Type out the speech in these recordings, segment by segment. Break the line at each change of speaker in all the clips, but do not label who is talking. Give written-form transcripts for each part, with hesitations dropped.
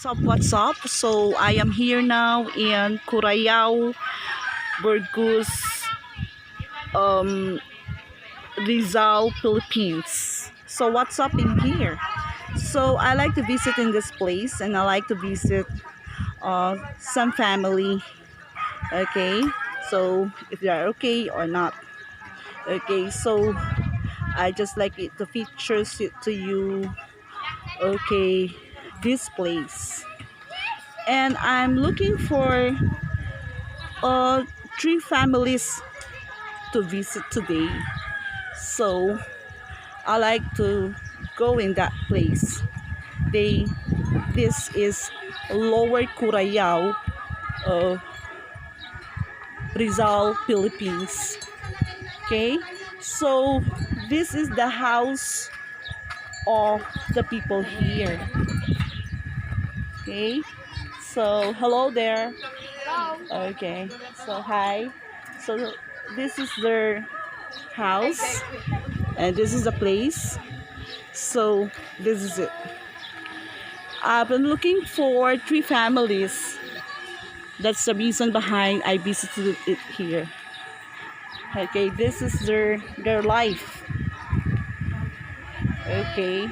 What's up? So I am here now in Curayao, Burgos, um, Rizal, Philippines. So what's up in here? So I like to visit in this place, and I like to visit some family. Okay, so if they are okay or not. Okay, so I just like it to features it to you. Okay, this place, and I'm looking for uh three families to visit today. So I like to go in that place. They this is Lower Curayao, uh, Rizal, Philippines. Okay, so this is the house of the people here. Okay, so hello there. Okay, so hi. So this is their house, and this is the place. So this is it. I've been looking for three families. That's the reason behind I visited it here. Okay, this is their life. Okay,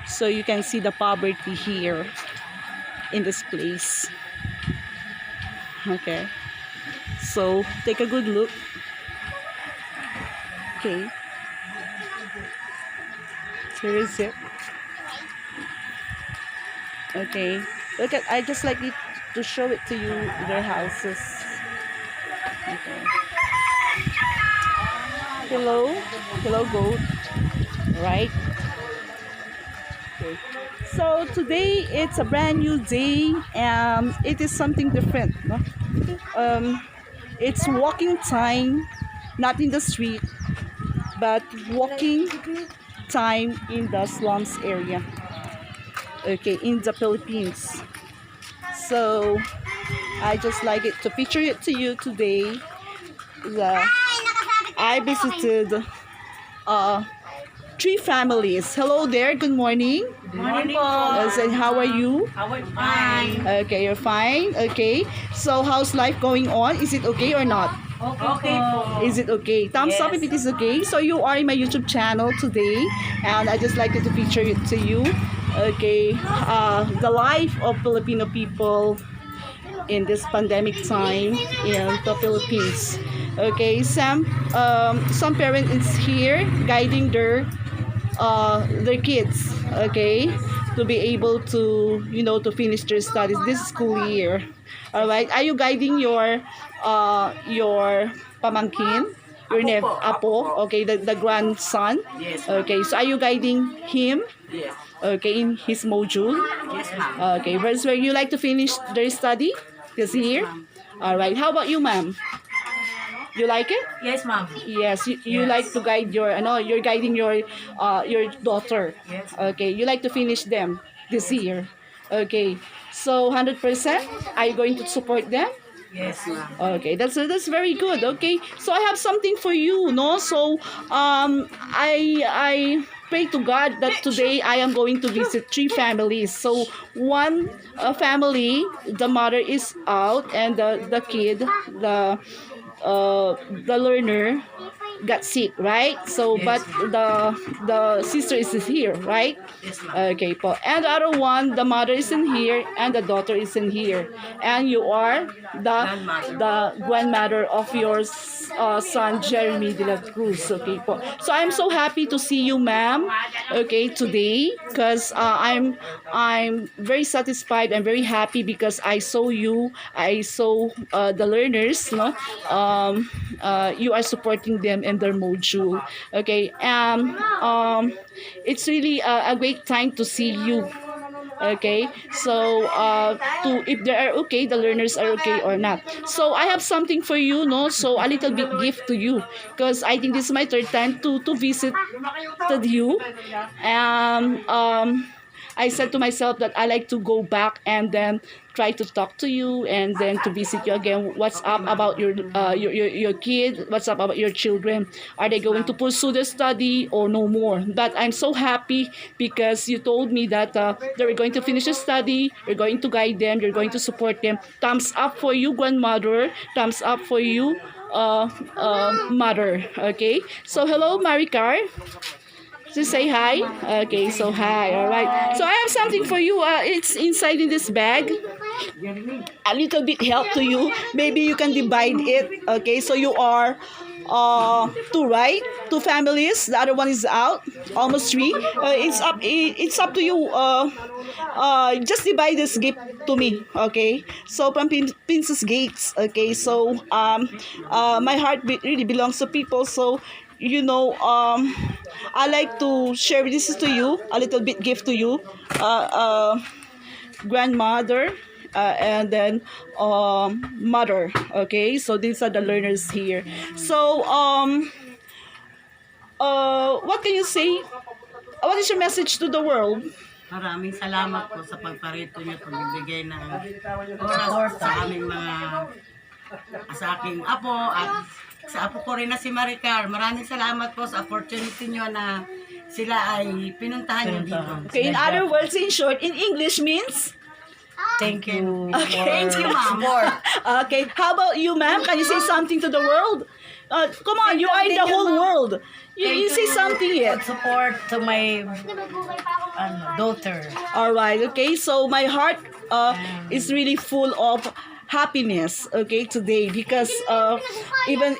so you can see the poverty here in this place. Okay, so take a good look. Okay, here is it. Okay, look at, I just like it to show it to you, their houses. Okay. Hello goat, right? Okay. So today it's a brand new day, and it is something different, no? um it's walking time, not in the street, but walking time in the slums area, okay, in the Philippines. So I just like it to picture it to you today. I visited uh three families. Hello there, good morning.
Morning po.
And how are you?
How are you? Fine.
Okay, you're fine. Okay, so how's life going on? Is it okay or not?
Okay po.
Is it okay? Thumbs up
Yes.
if it is okay. So you are in my YouTube channel today, and I just like to feature it to you. Okay, the life of Filipino people in this pandemic time in the Philippines. Okay, some parent is here guiding their kids. Okay, to be able to to finish their studies this school year. All right, are you guiding your pamangkin, your apo? Okay, the grandson.
Yes.
Okay, so are you guiding him?
Yes.
Okay, in his module.
Yes, ma'am.
Okay, where you like to finish their study this year? All right. How about you, ma'am? You like it?
Yes, ma'am.
Yes, you
Yes.
like to guide you're guiding your daughter.
Yes.
Okay, you like to finish them this year. Okay, so 100%, are you going to support them?
Yes, ma'am.
Okay, that's very good. Okay, so I have something for you, no? So I pray to God that today I am going to visit three families. So one family, the mother is out, and the kid, the learner got sick, right? So,
Yes.
but the sister is here, right?
Yes, ma'am.
Okay po. And the other one, the mother is in here and the daughter is in here. And you are the grandmother of your son, Jeremy de la Cruz. Okay po. So I'm so happy to see you, ma'am. Okay, today, because I'm very satisfied. I'm very happy because I saw you. I saw the learners. No, you are supporting them in their module. Okay, it's really a great time to see you. Okay, so to if they are okay, the learners are okay or not. So I have something for you, no? So a little bit gift to you, because I think this is my third time to visit you. And
I said to myself that I like to go back and then try to talk to you and then to visit you again. What's up about your kid? What's up about your children? Are they going to pursue the study or no more? But I'm so happy because you told me that they're going to finish the study. You're going to guide them. You're going to support them. Thumbs up for you, grandmother. Thumbs up for you, mother. Okay. So hello, Maricar. Just say hi. Okay, so hi. All right. So I have something for you. It's inside in this bag. A little bit help to you. Maybe you can divide it. Okay, so you are two, right? Two families. The other one is out. Almost three. It's up to you. Just divide this gift to me. Okay. So from Princess Gates. Okay. So my heart really belongs to people. So you know, I like to share this to you, a little bit gift to you, grandmother, and then mother. Okay, so these are the learners here. So what can you say? What is your message to the world?
Maraming salamat po sa pagparito niyo, pagbibigay ng oras sa aming sa aking apo at sa apo ko rin na si Maricar. Maraming salamat po sa opportunity niyo na sila ay pinuntahan niyo dito.
Okay, in other words, in short, in English means?
Thank you.
Okay,
Thank you, ma'am.
Okay, how about you, ma'am? Can you say something to the world? Come on, you are in the whole world. You say something yet.
Support to my daughter.
All right, okay, so my heart is really full of happiness, okay, today because even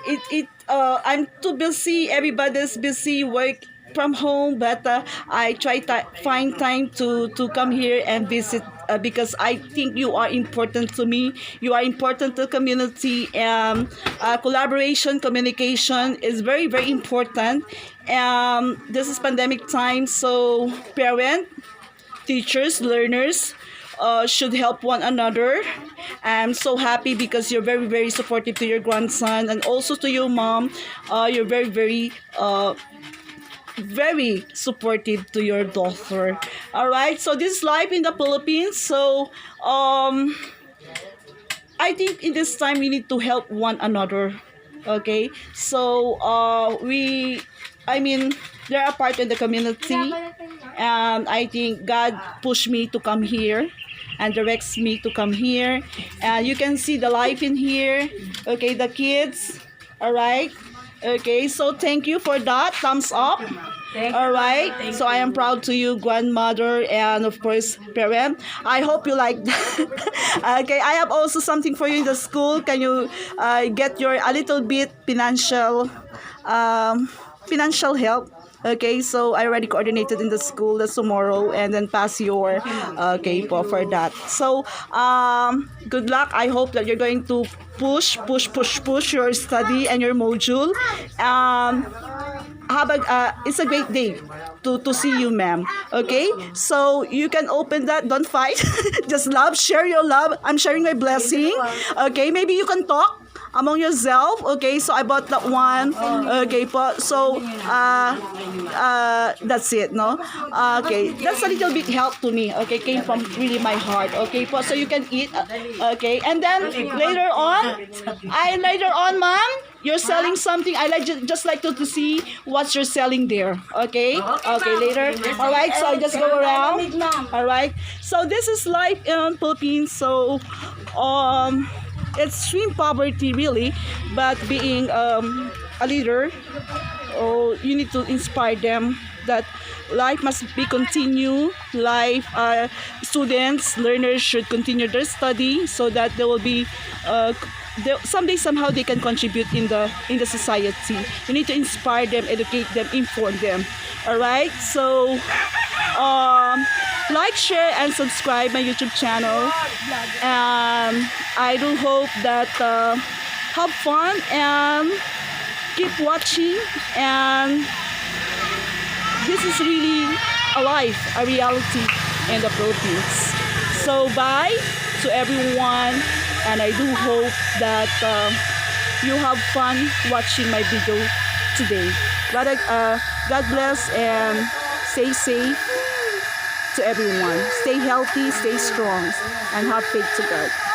I'm too busy, everybody's busy work from home, but I try to find time to come here and visit because I think you are important to me. You are important to the community, and collaboration, communication is very, very important. This is pandemic time, so parents, teachers, learners should help one another. I'm so happy because you're very, very supportive to your grandson and also to your mom. You're very, very supportive to your daughter. All right, so this is life in the Philippines. So I think in this time we need to help one another. Okay, so they're a part of the community, and I think God pushed me to come here and directs me to come here. And you can see the life in here. Okay, the kids. All right. Okay, so thank you for that. Thumbs up. All right. So I am proud to you, grandmother, and of course, parent. I hope you like that. Okay, I have also something for you in the school. Can you get a little bit financial help? Okay, so I already coordinated in the school that's tomorrow and then pass your for that. So good luck. I hope that you're going to push your study and your module. It's a great day to see you, ma'am. Okay, so you can open that. Don't fight. Just love. Share your love. I'm sharing my blessing. Okay, maybe you can talk among yourself. Okay, so I bought that one. Okay po. So that's it, no? Okay, that's a little bit help to me. Okay, came from really my heart. Okay po. So you can eat. Okay, and then later on, ma'am, you're selling something. I just like to see what you're selling there. Okay. Okay, later. All right. So I just go around. All right. So this is life in Philippines. So extreme poverty really, but being a leader, you need to inspire them that life must be continue. Life, students, learners should continue their study so that there will be someday somehow they can contribute in the society. You need to inspire them, educate them, inform them. All right. So like, share, and subscribe my YouTube channel. And I do hope that have fun and keep watching. And this is really a life, a reality in the Philippines. So bye to everyone, and I do hope that you have fun watching my video today. God bless and stay safe. to everyone. Stay healthy, stay strong, and have faith to God.